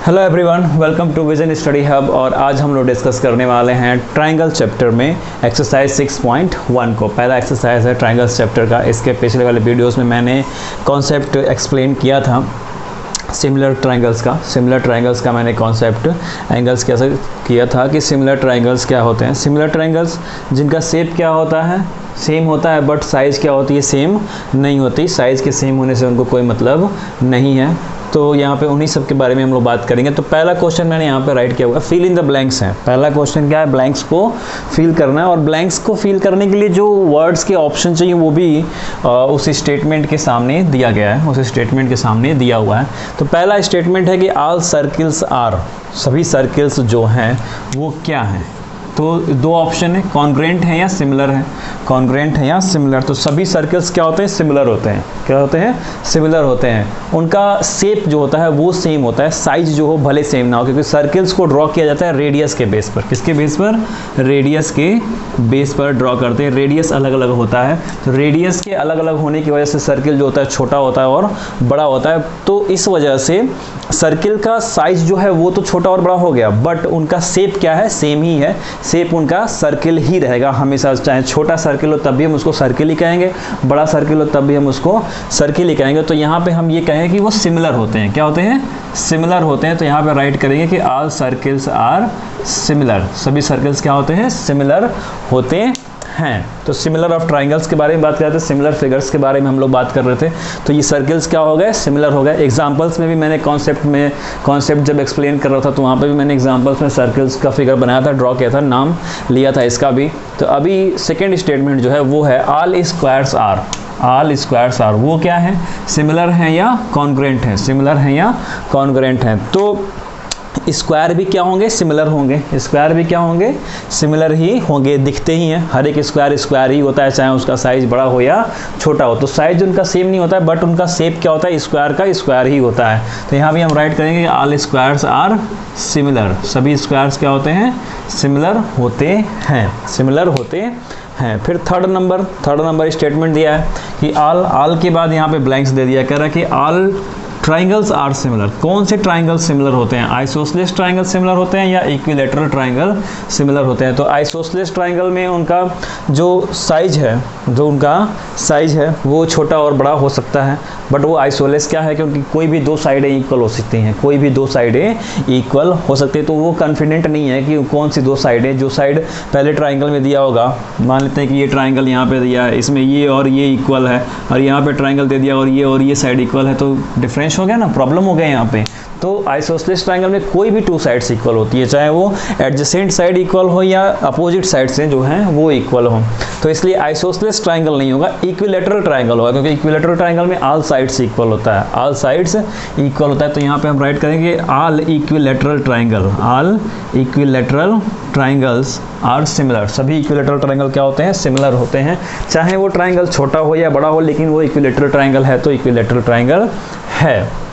Hello everyone, welcome to Vision Study Hub. और आज हम लोग डिस्कस करने वाले हैं ट्रायंगल चैप्टर में एक्सरसाइज 6.1 को। पहला एक्सरसाइज है ट्रायंगल चैप्टर का। इसके पिछले वाले वीडियोस में मैंने कॉन्सेप्ट एक्सप्लेन किया था सिमिलर ट्रायंगल्स का मैंने कॉन्सेप्ट एंगल्स कैसे किया था कि सिमिलर ट्रायंगल्स क्या होते हैं। सिमिलर ट्रायंगल्स जिनका शेप क्या होता है, सेम होता है, बट साइज़ क्या होती है, सेम नहीं होती। साइज़ के सेम होने से उनको कोई मतलब नहीं है। तो यहाँ पे उन्हीं सब के बारे में हम लोग बात करेंगे। तो पहला क्वेश्चन मैंने यहाँ पे राइट किया हुआ, फिल इन द ब्लैंक्स है। पहला क्वेश्चन क्या है, ब्लैंक्स को फिल करना है। और ब्लैंक्स को फिल करने के लिए जो वर्ड्स के ऑप्शन चाहिए वो भी उस स्टेटमेंट के सामने दिया गया है, उस स्टेटमेंट के सामने दिया हुआ है। तो पहला स्टेटमेंट है कि ऑल सर्किल्स आर, सभी सर्किल्स जो हैं वो क्या हैं। तो दो ऑप्शन है, कॉन्ग्रेंट है या सिमिलर है। कॉन्ग्रेंट है या सिमिलर। तो सभी सर्कल्स क्या होते हैं, सिमिलर होते हैं। क्या होते हैं, सिमिलर होते हैं। उनका शेप जो होता है वो सेम होता है, साइज जो हो भले सेम ना हो, क्योंकि सर्कल्स को ड्रॉ किया जाता है रेडियस के बेस पर। किसके बेस पर, रेडियस के बेस पर ड्रॉ करते हैं। रेडियस अलग अलग होता है, तो रेडियस के अलग अलग होने की वजह से सर्कल जो होता है छोटा होता है और बड़ा होता है। तो इस वजह से सर्कल का साइज जो है वो तो छोटा और बड़ा हो गया, बट उनका शेप क्या है, सेम ही है। शेप उनका सर्कल ही रहेगा हमेशा। चाहे छोटा सर्कल हो तब भी हम उसको सर्कल ही कहेंगे, बड़ा सर्कल हो तब भी हम उसको सर्कल ही कहेंगे। तो यहाँ पे हम ये कहें कि वो सिमिलर होते हैं। क्या होते हैं, सिमिलर होते हैं। तो यहाँ पे राइट करेंगे कि ऑल सर्कल्स आर सिमिलर। सभी सर्कल्स क्या होते हैं, सिमिलर होते हैं। तो सिमिलर ऑफ ट्राइंगल्स के बारे में बात कर रहे थे, सिमिलर फिगर्स के बारे में हम लोग बात कर रहे थे। तो ये सर्कल्स क्या हो गए, सिमिलर हो गए। एग्जांपल्स में भी मैंने कॉन्सेप्ट जब एक्सप्लेन कर रहा था तो वहाँ पे भी मैंने एग्जांपल्स में सर्कल्स का फिगर बनाया था, ड्रॉ किया था, नाम लिया था इसका भी। तो अभी सेकेंड स्टेटमेंट जो है वो है all squares are. All squares are वो क्या है, सिमिलर हैं या कॉन्ग्रेंट हैं। सिमिलर हैं या कॉन्ग्रेंट हैं। तो स्क्वायर भी क्या होंगे, सिमिलर होंगे। स्क्वायर भी क्या होंगे, सिमिलर ही होंगे, दिखते ही हैं। हर एक स्क्वायर ही होता है, चाहे उसका साइज बड़ा हो या छोटा हो। तो साइज उनका सेम नहीं होता है, बट उनका शेप क्या होता है, स्क्वायर का स्क्वायर ही होता है। तो यहाँ भी हम राइट करेंगे कि ऑल स्क्वायर्स आर सिमिलर। सभी स्क्वायर्स क्या होते हैं, सिमिलर होते हैं, सिमिलर होते हैं। फिर थर्ड नंबर स्टेटमेंट दिया है कि ऑल के बाद यहाँ पे ब्लैंक्स दे दिया, कह रहा है कि ऑल ट्राइंगल्स आर सिमिलर। कौन से ट्राइंगल सिमिलर होते हैं, आइसोसेलेस ट्राइंगल सिमिलर होते हैं या इक्विलैटरल ट्राइंगल सिमिलर होते हैं। तो आइसोसेलेस ट्राइंगल में उनका जो साइज है वो छोटा और बड़ा हो सकता है, बट वो आइसोलेस क्या है, क्योंकि कोई भी दो साइडें इक्वल हो सकती हैं, कोई भी दो साइडें इक्वल हो सकती है। तो वो कॉन्फिडेंट नहीं है कि कौन सी दो साइडें, जो साइड पहले ट्राइंगल में दिया होगा, मान लेते हैं कि ये ट्राइंगल यहाँ पे दिया है, इसमें ये और ये इक्वल है, और यहाँ पे ट्राइंगल दे दिया और ये साइड इक्वल है, तो डिफरेंस हो गया ना, प्रॉब्लम हो गया यहाँ पे। तो आइसोसेलेस ट्राइंगल में कोई भी टू साइड्स इक्वल होती है, चाहे वो एडजेसेंट साइड इक्वल हो या अपोजिट साइड से जो हैं वो इक्वल हो। तो इसलिए आइसोसेलेस ट्राइंगल नहीं होगा, इक्विलैटरल ट्राइंगल होगा, क्योंकि इक्विलैटरल ट्राइंगल में ऑल साइड्स इक्वल होता है, ऑल साइड्स इक्वल होता है। तो यहाँ पे हम राइट करेंगे all equilateral triangle, all equilateral triangles are similar. सभी इक्विलैटरल ट्राइंगल क्या होते हैं, सिमिलर होते हैं, चाहे वो ट्राइंगल छोटा हो या बड़ा हो, लेकिन वो इक्विलैटरल ट्राइंगल है तो इक्विलैटरल ट्राइंगल है।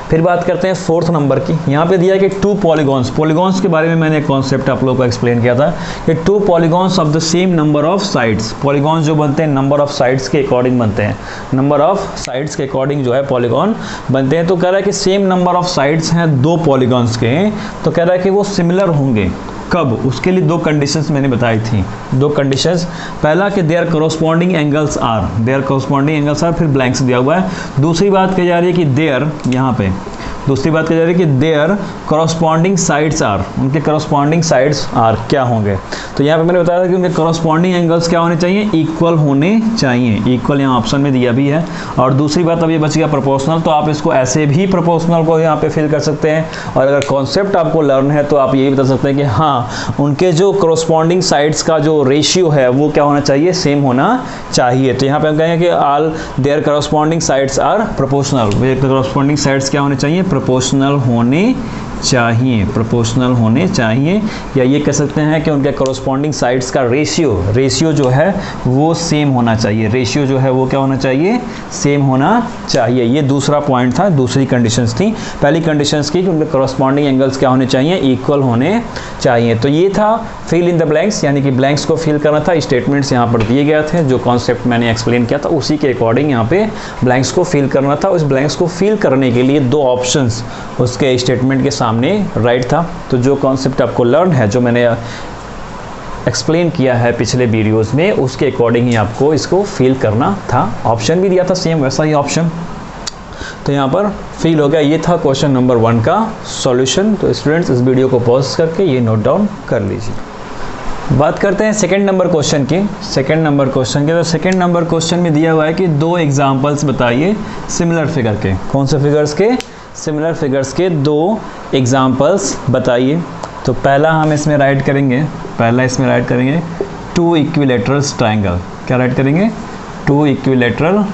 फिर बात करते हैं फोर्थ नंबर की। यहाँ पे दिया कि टू पॉलीगॉन्स के बारे में मैंने एक कॉन्सेप्ट आप लोगों को एक्सप्लेन किया था कि two polygons of the same number of sides. Polygons जो बनते हैं नंबर ऑफ साइड्स के अकॉर्डिंग बनते हैं, नंबर ऑफ साइड्स के अकॉर्डिंग जो है पॉलीगॉन बनते हैं। तो कह रहा है कि सेम नंबर ऑफ साइड्स हैं दो पॉलीगॉन्स के, तो कह रहा है कि वो सिमिलर होंगे। कब, उसके लिए दो कंडीशंस मैंने बताई थी, दो कंडीशंस। पहला कि देयर कॉरस्पॉन्डिंग एंगल्स आर, फिर ब्लैंक्स दिया हुआ है। दूसरी बात कही जा रही है कि देयर, यहाँ पे दूसरी बात कही जा रही है कि देयर कॉरस्पॉन्डिंग साइड्स आर, उनके कॉरस्पॉन्डिंग साइड्स आर क्या होंगे। तो यहाँ पे मैंने बताया था कि उनके कॉरस्पॉन्डिंग एंगल्स क्या होने चाहिए, इक्वल होने चाहिए। इक्वल यहाँ ऑप्शन में दिया भी है। और दूसरी बात अब ये बच गया प्रोपोर्शनल, तो आप इसको ऐसे भी प्रोपोर्शनल को यहाँ पे फिल कर सकते हैं। और अगर कॉन्सेप्ट आपको लर्न है तो आप ये बता सकते हैं कि हाँ, उनके जो कॉरस्पॉन्डिंग साइड्स का जो रेशियो है वो क्या होना चाहिए, सेम होना चाहिए। तो यहाँ पे हम कहेंगे कि all their corresponding sides are proportional. Corresponding sides क्या होने चाहिए, प्रोपोर्शनल होने चाहिए, प्रोपोर्शनल होने चाहिए, या ये कह सकते हैं कि उनके कॉरस्पॉन्डिंग साइड्स का रेशियो जो है वो सेम होना चाहिए। रेशियो जो है वो क्या होना चाहिए, सेम होना चाहिए। ये दूसरा पॉइंट था, दूसरी कंडीशंस थी। पहली कंडीशंस की कि उनके कॉरस्पॉन्डिंग एंगल्स क्या होने चाहिए, इक्वल होने चाहिए। तो ये था फिल इन द ब्लैंक्स, यानी कि ब्लैंक्स को फिल करना था। स्टेटमेंट्स यहाँ पर दिए गए थे, जो कॉन्सेप्ट मैंने एक्सप्लेन किया था उसी के अकॉर्डिंग यहाँ पे ब्लैंक्स को फिल करना था। उस ब्लैंक्स को फिल करने के लिए दो ऑप्शंस उसके स्टेटमेंट के सामने राइट था। तो जो कॉन्सेप्ट आपको लर्न है, जो मैंने एक्सप्लेन किया है पिछले वीडियोस में, उसके अकॉर्डिंग ही आपको इसको फिल करना था। ऑप्शन भी दिया था सेम वैसा ही ऑप्शन, तो यहाँ पर फिल हो गया। ये था क्वेश्चन नंबर 1 का सॉल्यूशन। तो स्टूडेंट्स इस वीडियो को पॉज करके ये नोट डाउन कर लीजिए। बात करते हैं सेकंड नंबर क्वेश्चन की। तो सेकंड नंबर क्वेश्चन में दिया हुआ है कि दो एग्जांपल्स बताइए सिमिलर फिगर के। कौन से फिगर्स के, सिमिलर फिगर्स के दो एग्जांपल्स बताइए। तो पहला हम इसमें राइट करेंगे, टू इक्विलैटरल ट्रायंगल। क्या राइट करेंगे, टू इक्विलैटरल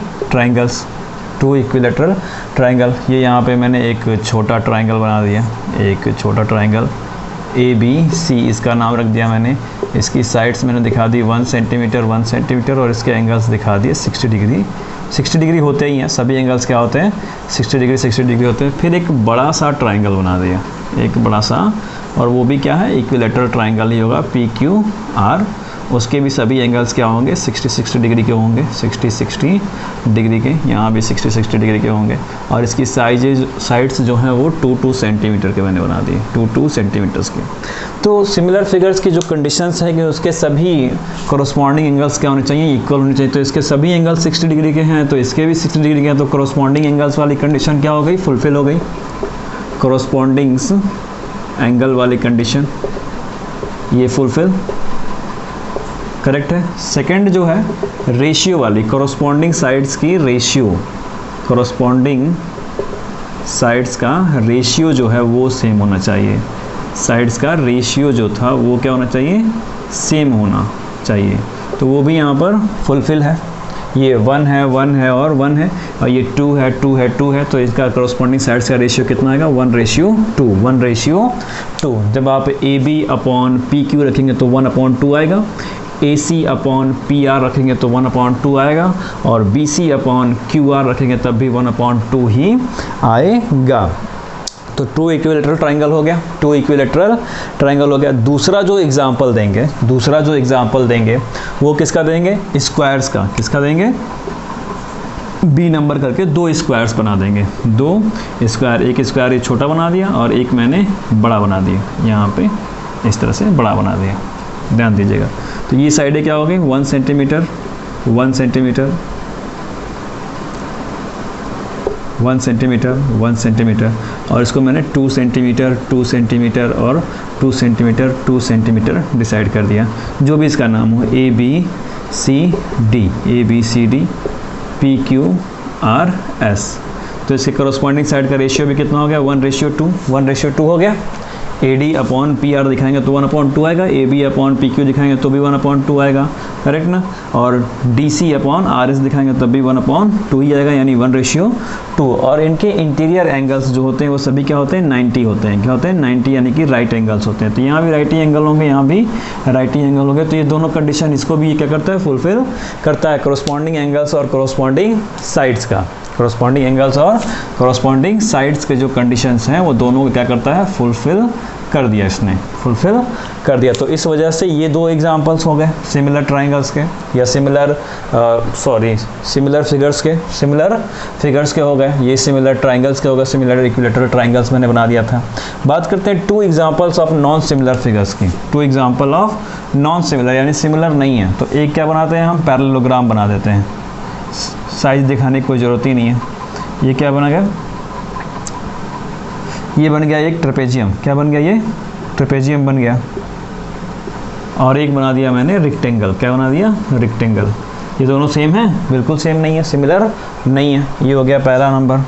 ट्रायंगल। ये यहाँ पे मैंने एक छोटा ट्रायंगल बना दिया, एक छोटा ट्रायंगल ABC इसका नाम रख दिया मैंने। इसकी साइड्स मैंने दिखा दी 1 सेंटीमीटर और इसके एंगल्स दिखा दिए 60 डिग्री होते ही हैं, सभी एंगल्स क्या होते हैं, 60 डिग्री होते हैं। फिर एक बड़ा सा ट्रायंगल बना दिया, एक बड़ा सा, और वो भी क्या है, इक्विलैटरल ट्रायंगल ही होगा, PQR। उसके भी सभी एंगल्स क्या होंगे, 60 डिग्री के होंगे, 60 डिग्री के, यहाँ भी 60 डिग्री के होंगे। और इसकी साइड्स जो हैं वो 2 सेंटीमीटर के मैंने बना दिए, 2 सेंटीमीटर्स के। तो सिमिलर फिगर्स की जो कंडीशंस है कि उसके सभी कॉरस्पॉन्डिंग एंगल्स क्या होने चाहिए, इक्वल होने चाहिए। तो इसके सभी एंगल्स 60 डिग्री के हैं, तो इसके भी 60 डिग्री के हैं, तो कॉरस्पॉन्डिंग एंगल्स वाली कंडीशन क्या हो गई, फुलफिल हो गई। कॉरस्पॉन्डिंग्स एंगल वाली कंडीशन ये फुलफिल, करेक्ट है। सेकंड जो है रेशियो वाली, कॉरस्पॉन्डिंग साइड्स की रेशियो, कॉरस्पॉन्डिंग साइड्स का रेशियो जो है वो सेम होना चाहिए। साइड्स का रेशियो जो था वो क्या होना चाहिए, सेम होना चाहिए। तो वो भी यहाँ पर फुलफिल है। ये 1 है और 1 है, और ये 2 है, तो इसका कॉरस्पॉन्डिंग साइड्स का रेशियो कितना आएगा, 1:2। जब आप AB/PQ रखेंगे तो 1/2 आएगा, AC/PR रखेंगे तो 1/2 आएगा, और BC/QR रखेंगे तब भी 1/2 ही आएगा। तो टू इक्विलैटरल ट्रायंगल हो गया। दूसरा जो एग्जांपल देंगे वो किसका देंगे, स्क्वायर्स का। किसका देंगे, B नंबर करके 2 स्क्वायर्स बना देंगे, 2 स्क्वायर। एक स्क्वायर ये छोटा बना दिया और एक मैंने बड़ा बना दिया, यहाँ पे इस तरह से बड़ा बना दिया, ध्यान दीजिएगा। तो ये साइडें क्या हो गई, 1 सेंटीमीटर, 1 सेंटीमीटर, और इसको मैंने 2 सेंटीमीटर और 2 सेंटीमीटर डिसाइड कर दिया। जो भी इसका नाम हो, ABCD PQRS। तो इसके कॉरस्पॉन्डिंग साइड का रेशियो भी कितना हो गया, 1:2 हो गया। AD/PR दिखाएंगे तो 1/2 आएगा, AB/PQ दिखाएंगे तो भी 1/2 आएगा, करेक्ट ना। और DC/RS दिखाएंगे तब भी 1/2 ही आएगा, यानी 1:2। और इनके इंटीरियर एंगल्स जो होते हैं वो सभी क्या होते हैं, 90 होते हैं। क्या होते हैं, 90, यानी कि राइट एंगल्स होते हैं। तो यहाँ भी राइट एंगल होंगे, यहाँ भी राइट एंगल होंगे। तो ये दोनों कंडीशन इसको भी क्या करता है, फुलफिल करता है, कॉरस्पॉन्डिंग एंगल्स और कॉरस्पॉन्डिंग साइड्स का। कॉरस्पॉन्डिंग एंगल्स और कॉरस्पॉन्डिंग साइड्स के जो कंडीशंस हैं वो दोनों को क्या करता है, फुलफिल कर दिया, इसने फुलफिल कर दिया। तो इस वजह से ये दो एग्जांपल्स हो गए सिमिलर ट्रायंगल्स के, या सिमिलर फिगर्स के हो गए। ये सिमिलर ट्रायंगल्स के हो गए, सिमिलर इक्विलैटरल ट्रायंगल्स मैंने बना दिया था। बात करते हैं 2 examples of non similar figures की। 2 एग्जांपल ऑफ नॉन सिमिलर, यानी सिमिलर नहीं है। तो एक क्या बनाते हैं हम, पैरेललोग्राम बना देते हैं, साइज दिखाने की कोई ज़रूरत ही नहीं है। ये क्या बना गया, ये बन गया एक ट्रेपेजियम। क्या बन गया, ये ट्रेपेजियम बन गया। और एक बना दिया मैंने रेक्टेंगल। क्या बना दिया, रेक्टेंगल। ये दोनों सेम हैं, बिल्कुल सेम नहीं है, सिमिलर नहीं है। ये हो गया पहला नंबर,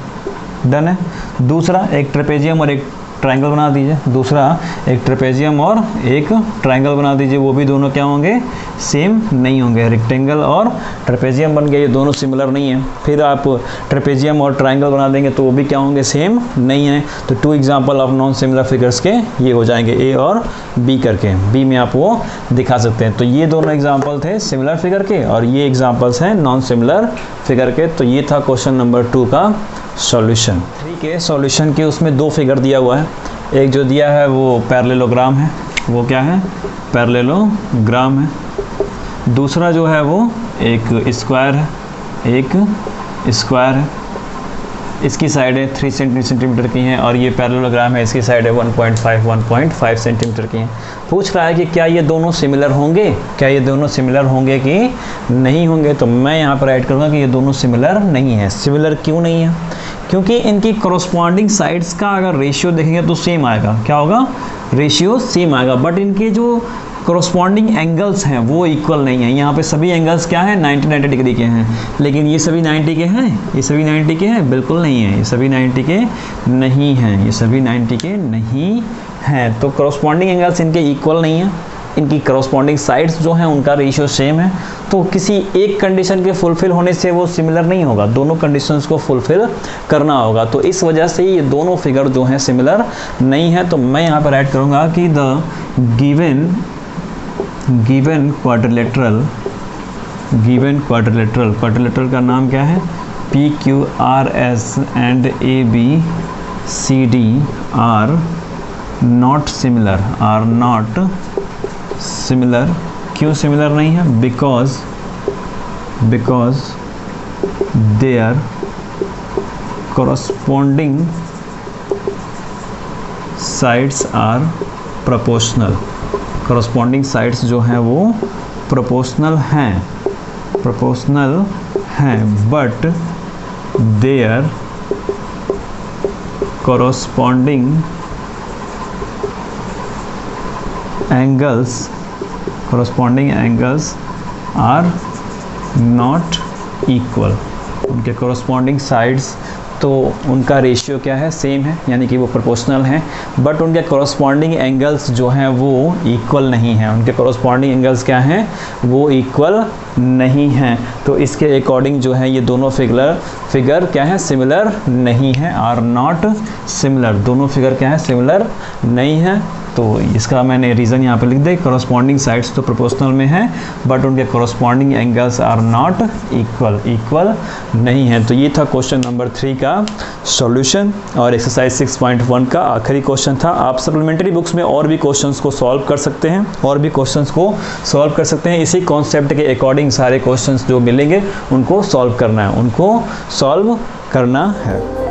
डन है। दूसरा, एक ट्रेपेजियम और एक ट्रायंगल बना दीजिए, दूसरा एक ट्रेपेजियम और एक ट्रायंगल बना दीजिए, वो भी दोनों क्या होंगे, सेम नहीं होंगे। रेक्टेंगल और ट्रेपेजियम बन गए, ये दोनों सिमिलर नहीं है। फिर आप ट्रेपेजियम और ट्रायंगल बना देंगे तो वो भी क्या होंगे, सेम नहीं है। तो 2 example of non similar figures के ये हो जाएंगे, ए और बी करके, बी में आप वो दिखा सकते हैं। तो ये दोनों एग्जाम्पल थे सिमिलर फिगर के और ये एग्जाम्पल्स हैं नॉन सिमिलर फिगर के। तो ये था क्वेश्चन नंबर 2 का सॉल्यूशन। ठीक है, सॉल्यूशन के उसमें 2 फिगर दिया हुआ है, एक जो दिया है वो पैरेललोग्राम है, वो क्या है, पैरेललोग्राम है। दूसरा जो है वो एक स्क्वायर है, एक स्क्वायर है, इसकी साइड है 3 सेंटीमीटर की है और ये पैरेललोग्राम है, इसकी साइड है 1.5 सेंटीमीटर की है। पूछ रहा है कि क्या ये दोनों सिमिलर होंगे, क्या ये दोनों सिमिलर होंगे कि नहीं होंगे। तो मैं यहाँ पर ऐड करूँगा कि ये दोनों सिमिलर नहीं है। सिमिलर क्यों नहीं है, क्योंकि इनकी करस्पॉन्डिंग साइड्स का अगर रेशियो देखेंगे तो सेम आएगा, क्या होगा, रेशियो सेम आएगा, बट इनके जो करस्पॉन्डिंग एंगल्स हैं वो इक्वल नहीं है। यहाँ पे सभी एंगल्स क्या है, 90 डिग्री के हैं, लेकिन ये सभी 90 के हैं, ये सभी 90 के हैं, बिल्कुल नहीं है, ये सभी 90 के नहीं हैं, ये सभी 90 के नहीं हैं। तो करस्पॉन्डिंग एंगल्स इनके इक्वल नहीं है, इनकी करस्पॉन्डिंग साइड्स जो हैं उनका रेशियो सेम है। तो किसी एक कंडीशन के फुलफिल होने से वो सिमिलर नहीं होगा, दोनों कंडीशंस को फुलफिल करना होगा। तो इस वजह से ये दोनों फिगर जो हैं सिमिलर नहीं है। तो मैं यहाँ पर ऐड करूँगा कि द गिवन क्वाड्रिलेटरल का नाम क्या है, PQRS and ABCD are not similar. क्यों सिमिलर नहीं है, because their corresponding sides are proportional. Corresponding sides जो हैं वो प्रोपोर्शनल हैं, but their corresponding angles are not equal. उनके corresponding साइड्स तो उनका रेशियो क्या है, सेम है, यानी कि वो प्रोपोर्शनल हैं, बट उनके करस्पॉन्डिंग एंगल्स जो हैं वो इक्वल नहीं हैं। उनके करस्पॉन्डिंग एंगल्स क्या हैं, वो इक्वल नहीं हैं। तो इसके अकॉर्डिंग जो है ये दोनों फिगर क्या है, सिमिलर नहीं है, आर नॉट सिमिलर। दोनों फिगर क्या है, सिमिलर नहीं है। तो इसका मैंने रीज़न यहाँ पे लिख दिया, करस्पॉन्डिंग साइड्स तो प्रोपोर्शनल में हैं, बट उनके corresponding angles are not equal नहीं है। तो ये था क्वेश्चन नंबर 3 का सॉल्यूशन और एक्सरसाइज 6.1 का आखिरी क्वेश्चन था। आप सप्लीमेंट्री बुक्स में और भी क्वेश्चंस को सॉल्व कर सकते हैं, इसी कॉन्सेप्ट के अकॉर्डिंग सारे क्वेश्चंस जो मिलेंगे उनको सॉल्व करना है।